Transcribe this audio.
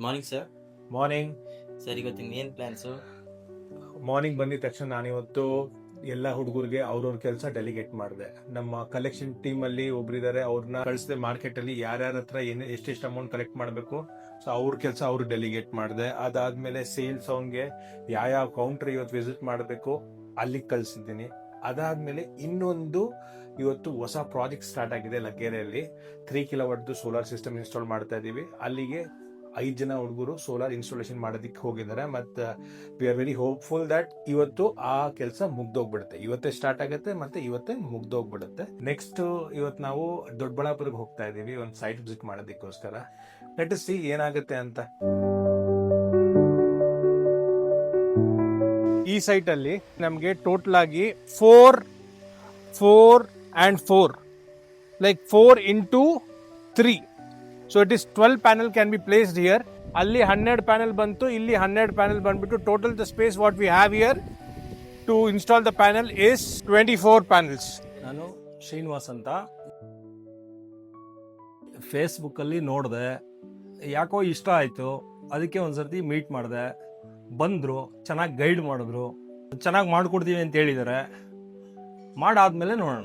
Morning sir. Morning. Sir ಇವತ್ತಿನ ಏನು plans? Morning ಬಂದಿದ ತಕ್ಷಣ ನಾನಿವತ್ತು ಎಲ್ಲ ಹುಡುಗರಿಗೆ ಅವ್ರವ್ರ ಕೆಲಸ ಡೆಲಿಗೇಟ್ ಮಾಡಿದೆ. ನಮ್ಮ ಕಲೆಕ್ಷನ್ ಟೀಮಲ್ಲಿ ಒಬ್ರಿದ್ದಾರೆ, ಅವ್ರನ್ನ ಕಳಿಸಿದೆ ಮಾರ್ಕೆಟಲ್ಲಿ ಯಾರ್ಯಾರ ಹತ್ರ ಎಷ್ಟೆಷ್ಟು ಅಮೌಂಟ್ ಕಲೆಕ್ಟ್ ಮಾಡಬೇಕು. ಸೊ ಅವ್ರ ಕೆಲಸ ಅವ್ರು ಡೆಲಿಗೇಟ್ ಮಾಡಿದೆ. ಅದಾದ್ಮೇಲೆ ಸೇಲ್ಸ್ ಅವ್ನಿಗೆ ಯಾವ ಕೌಂಟರ್ ಇವತ್ತು ವಿಸಿಟ್ ಮಾಡಬೇಕು ಅಲ್ಲಿಗೆ ಕಳಿಸಿದ್ದೀನಿ. ಅದಾದ್ಮೇಲೆ ಇನ್ನೊಂದು ಇವತ್ತು ಹೊಸ ಪ್ರಾಜೆಕ್ಟ್ ಸ್ಟಾರ್ಟ್ ಆಗಿದೆ ಲಗ್ಗೆರೆಯಲ್ಲಿ. 3 ಕಿಲೋವಾಟ್ದು ಸೋಲಾರ್ ಸಿಸ್ಟಮ್ ಇನ್ಸ್ಟಾಲ್ ಮಾಡ್ತಾ ಇದ್ದೀವಿ. ಅಲ್ಲಿಗೆ 5 ಜನ ಹುಡುಗರು ಸೋಲಾರ್ ಇನ್ಸ್ಟಾಲೇಷನ್ ಮಾಡೋದಕ್ಕೆ ಹೋಗಿದ್ದಾರೆ. ಮತ್ತು we are very hopeful that ಇವತ್ತು ಆ ಕೆಲಸ ಮುಗ್ದೋಗ್ಬಿಡುತ್ತೆ. ಇವತ್ತೇ ಸ್ಟಾರ್ಟ್ ಆಗುತ್ತೆ ಮತ್ತೆ ಇವತ್ತೇ ಮುಗ್ದೋಗ್ಬಿಡುತ್ತೆ. ನೆಕ್ಸ್ಟ್ ಇವತ್ತು ನಾವು ದೊಡ್ಡಬಳ್ಳಾಪುರಕ್ಕೆ ಹೋಗ್ತಾ ಇದ್ದೀವಿ ಒಂದು ಸೈಟ್ ವಿಸಿಟ್ ಮಾಡೋದಕ್ಕೋಸ್ಕರ. ಲೆಟ್ ಅಸ್ ಸಿ ಏನಾಗುತ್ತೆ ಅಂತ. ಈ ಸೈಟ್ ಅಲ್ಲಿ ನಮಗೆ ಟೋಟಲ್ ಆಗಿ 4 and 4 like 4 into 3. So it is 12 panel can be placed here. ಅಲ್ಲಿ 12 panel ಬಂತು, ಇಲ್ಲಿ 12 panel ಬಂದ್ಬಿಟ್ಟು total the space what we have here to install the panel is 24 panels. ನಾನು ಶ್ರೀನಿವಾಸ್ ಅಂತ ಫೇಸ್ಬುಕ್ಕಲ್ಲಿ ನೋಡಿದೆ, ಯಾಕೋ ಇಷ್ಟ ಆಯಿತು. ಅದಕ್ಕೆ ಒಂದು ಸರ್ತಿ ಮೀಟ್ ಮಾಡಿದೆ. ಬಂದರು, ಚೆನ್ನಾಗಿ ಗೈಡ್ ಮಾಡಿದ್ರು, ಚೆನ್ನಾಗಿ ಮಾಡಿಕೊಡ್ತೀವಿ ಅಂತ ಹೇಳಿದ್ದಾರೆ. ಮಾಡಾದ್ಮೇಲೆ ನೋಡೋಣ.